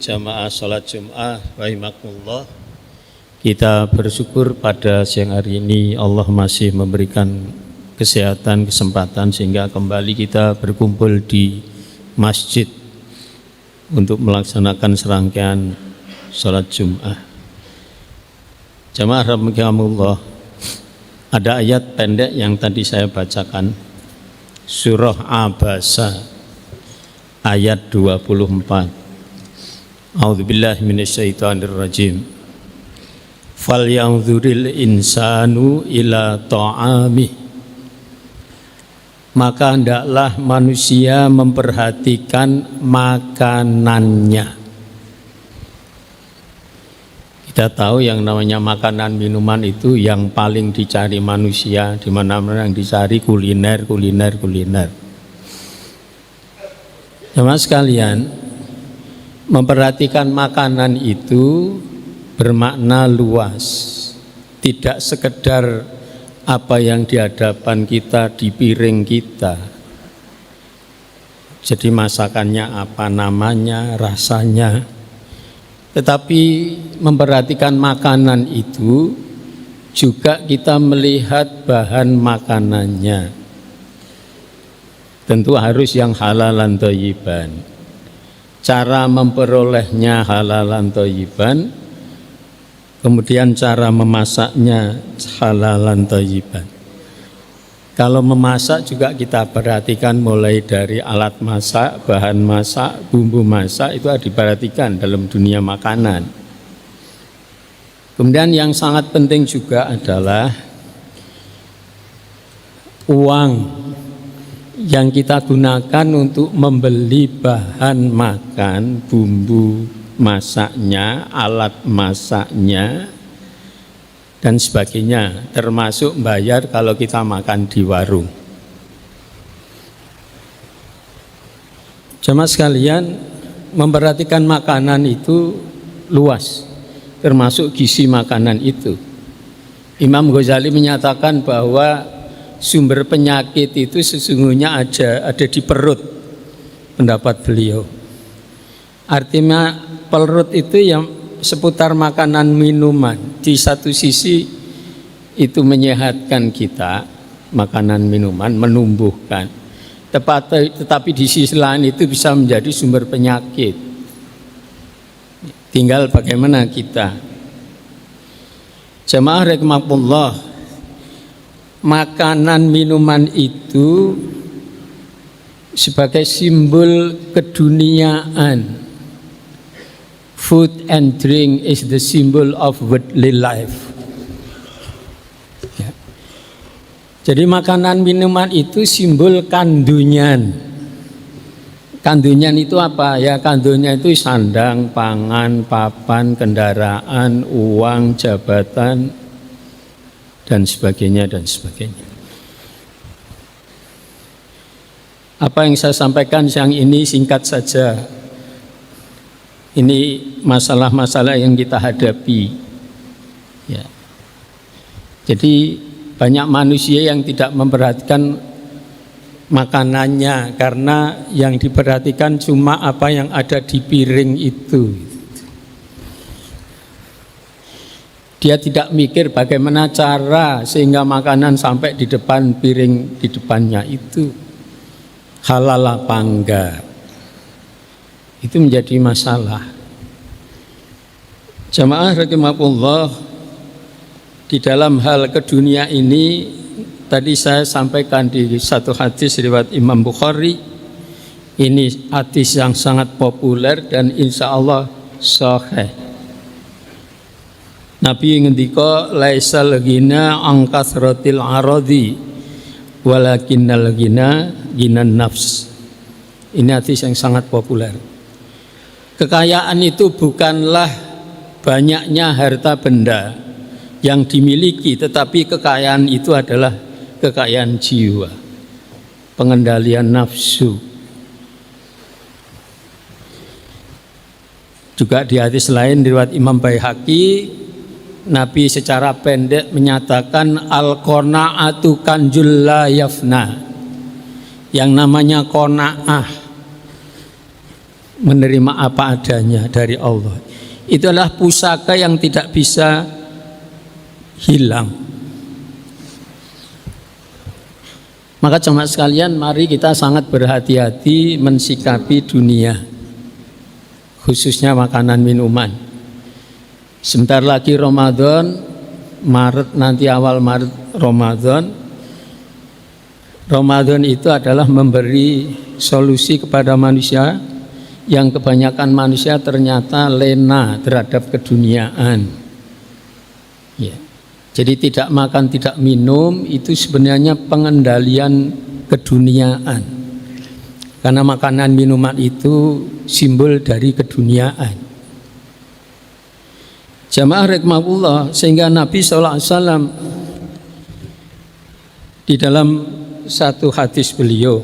Jamaah sholat Jum'ah rahimakumullah. Kita bersyukur pada siang hari ini Allah masih memberikan kesehatan, kesempatan sehingga kembali kita berkumpul di masjid untuk melaksanakan serangkaian sholat Jum'ah. Jamaah rahimakumullah, ada ayat pendek yang tadi saya bacakan, surah Abasa ayat 24. A'udzubillahi minasyaitonirrajim. Falyanzuril insanu ila ta'amih. Maka hendaklah manusia memperhatikan makanannya. Kita tahu yang namanya makanan minuman itu yang paling dicari manusia, di mana-mana yang dicari kuliner. Jemaah sekalian, memperhatikan makanan itu bermakna luas, tidak sekedar apa yang di hadapan kita, di piring kita. Jadi masakannya apa, namanya, rasanya. Tetapi memperhatikan makanan itu juga kita melihat bahan makanannya. Tentu harus yang halalan thayyiban. Cara memperolehnya halalan thayyiban, kemudian cara memasaknya halalan thayyiban. Kalau memasak juga kita perhatikan mulai dari alat masak, bahan masak, bumbu masak, itu harus diperhatikan dalam dunia makanan. Kemudian yang sangat penting juga adalah uang yang kita gunakan untuk membeli bahan makan, bumbu masaknya, alat masaknya, dan sebagainya, termasuk bayar kalau kita makan di warung. Jemaah sekalian, memperhatikan makanan itu luas, termasuk gizi makanan itu. Imam Ghazali menyatakan bahwa sumber penyakit itu sesungguhnya ada di perut, pendapat beliau. Artinya perut itu yang seputar makanan minuman. Di satu sisi itu menyehatkan kita, makanan minuman menumbuhkan. Tetapi di sisi lain itu bisa menjadi sumber penyakit. Tinggal bagaimana kita. Jamaah rahimakumullah, makanan minuman itu sebagai simbol keduniaan. Food and drink is the symbol of worldly life. Ya. Jadi makanan minuman itu simbol kandunyan. Kandunyan itu apa? Ya, kandunyan itu sandang, pangan, papan, kendaraan, uang, jabatan, dan sebagainya. Apa yang saya sampaikan siang ini singkat saja. Ini masalah-masalah yang kita hadapi. Ya. Jadi banyak manusia yang tidak memperhatikan makanannya karena yang diperhatikan cuma apa yang ada di piring itu. Dia tidak mikir bagaimana cara sehingga makanan sampai di depan piring di depannya itu halal apa enggak. Itu menjadi masalah. Jamaah rahimakumullah, di dalam hal kedunia ini tadi saya sampaikan di satu hadis riwayat Imam Bukhari. Ini hadis yang sangat populer dan insya Allah sahih. Nabi ngendika laisal ghina an kasratil aradi walakinnal ghina ghinan nafs. Ini hadis yang sangat populer. Kekayaan itu bukanlah banyaknya harta benda yang dimiliki, tetapi kekayaan itu adalah kekayaan jiwa, pengendalian nafsu. Juga di hadis lain riwayat Imam Baihaqi, Nabi secara pendek menyatakan al-qanaatu kanjul la yafna. Yang namanya qanaah menerima apa adanya dari Allah. Itu adalah pusaka yang tidak bisa hilang. Maka jemaah sekalian, mari kita sangat berhati-hati mensikapi dunia, khususnya makanan minuman. Sebentar lagi Ramadan, Maret, nanti awal Maret Ramadan. Ramadan itu adalah memberi solusi kepada manusia yang kebanyakan manusia ternyata lena terhadap keduniaan. Ya. Jadi tidak makan, tidak minum itu sebenarnya pengendalian keduniaan. Karena makanan minuman itu simbol dari keduniaan. Jamaah rahimahullah, sehingga Nabi SAW di dalam satu hadis beliau,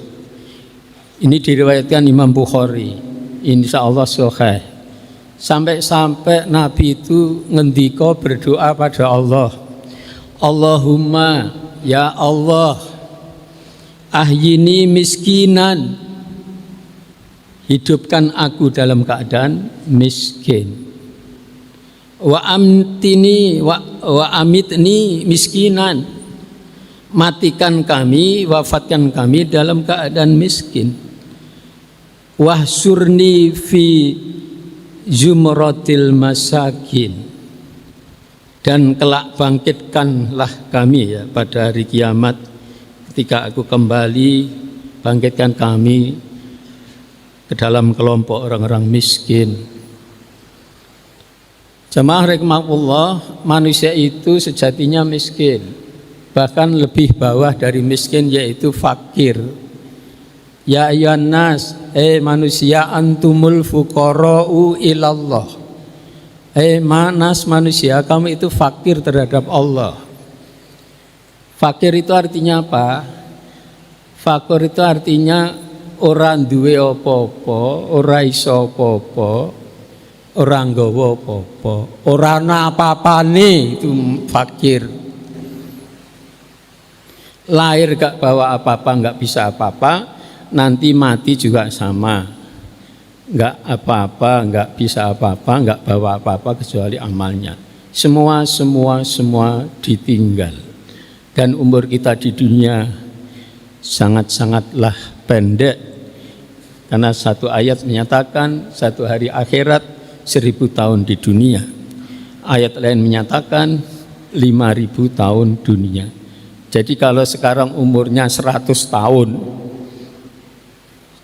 ini diriwayatkan Imam Bukhari, insya Allah sahih, sampai Nabi itu ngendika berdoa pada Allah, Allahumma ya Allah ahyini miskinan, hidupkan aku dalam keadaan miskin, wa amtini wa amitni miskinan, matikan kami, wafatkan kami dalam keadaan miskin, wahsurni fi zumratil masakin, dan kelak bangkitkanlah kami ya pada hari kiamat ketika aku kembali, bangkitkan kami ke dalam kelompok orang-orang miskin. Jemaah rahimahullah, manusia itu sejatinya miskin, bahkan lebih bawah dari miskin, yaitu fakir. Ya ayyuhan nas, manusia, antumul fuqara'u ilallah. Manusia, kamu itu fakir terhadap Allah. Fakir itu artinya apa? Fakir itu artinya orang duwe apa-apa, ora iso apa-apa, ora nggawa apa-apa, ora ana apa-apane, itu fakir. Lahir gak bawa apa-apa, gak bisa apa-apa, nanti mati juga sama. Enggak apa-apa, enggak bisa apa-apa, enggak bawa apa-apa kecuali amalnya. Semua ditinggal. Dan umur kita di dunia sangat-sangatlah pendek. Karena satu ayat menyatakan satu hari akhirat 1000 tahun di dunia. Ayat lain menyatakan 5000 tahun dunia. Jadi kalau sekarang umurnya 100 tahun,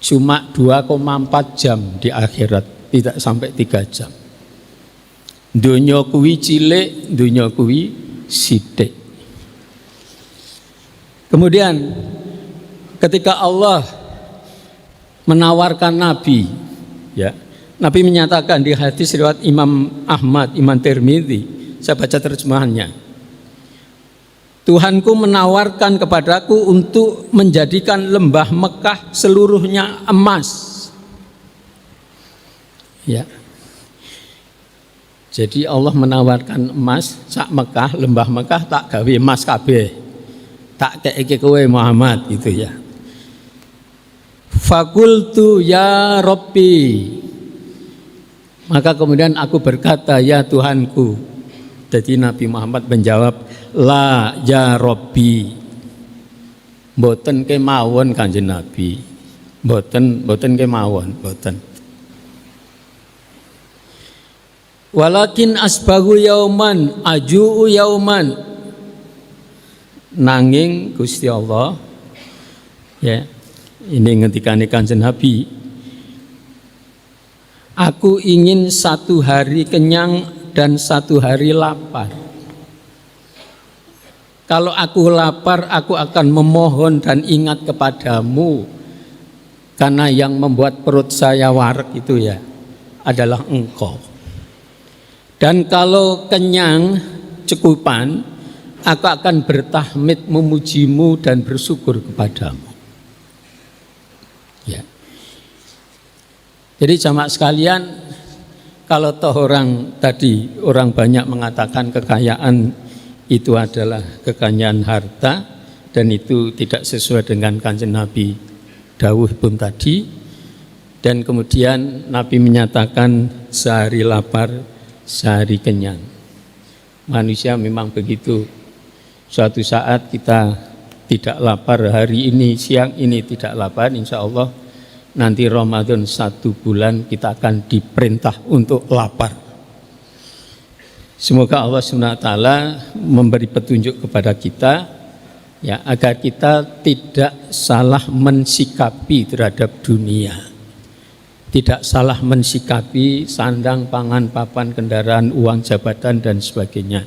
cuma 2,4 jam di akhirat, tidak sampai 3 jam. Dunia kuwi cilik, dunia kuwi sithik. Kemudian ketika Allah menawarkan Nabi, ya, Nabi menyatakan di hadis riwayat Imam Ahmad, Imam Tirmidzi, saya baca terjemahannya. Tuhanku menawarkan kepadaku untuk menjadikan lembah Mekah seluruhnya emas. Ya. Jadi Allah menawarkan emas sak Mekah, lembah Mekah tak gawe emas kabeh. Tak keke kowe Muhammad gitu ya. Fakultu ya Rabbi. Maka kemudian aku berkata, ya Tuhanku. Jadi Nabi Muhammad menjawab, la ya Rabbi. Mboten kemawon Kanjeng Nabi. Mboten kemawon, mboten. Walakin asbahu yauman, aju'u yauman. Nanging Gusti Allah, ya, ini ngendikane Kanjeng Nabi, aku ingin satu hari kenyang dan satu hari lapar. Kalau aku lapar, aku akan memohon dan ingat kepadamu, karena yang membuat perut saya warak itu ya adalah Engkau. Dan kalau kenyang, cukupan, aku akan bertahmid memujimu dan bersyukur kepadamu. Ya. Jadi jamaah sekalian, kalau toh orang banyak mengatakan kekayaan itu adalah kekayaan harta, dan itu tidak sesuai dengan Kanjeng Nabi dawuh pun tadi, Dan kemudian Nabi menyatakan sehari lapar, sehari kenyang. Manusia memang begitu. Suatu saat kita tidak lapar, hari ini, siang ini tidak lapar, insya Allah nanti Ramadan 1 bulan kita akan diperintah untuk lapar. Semoga Allah SWT memberi petunjuk kepada kita, ya, agar kita tidak salah mensikapi terhadap dunia. Tidak salah mensikapi sandang, pangan, papan, kendaraan, uang, jabatan, dan sebagainya.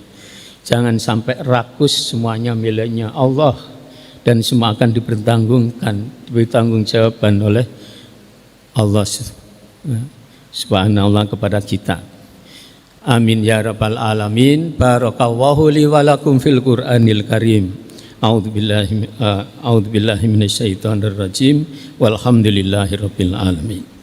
Jangan sampai rakus semuanya miliknya Allah dan semua akan dipertanggungjawabkan oleh Allah Subhanahu kepada kita. Amin ya rabbal alamin. Barakallahu li wa lakum fil Qur'anil Karim. A'udzubillahi minasyaitonir rajim. Walhamdulillahirabbil alamin.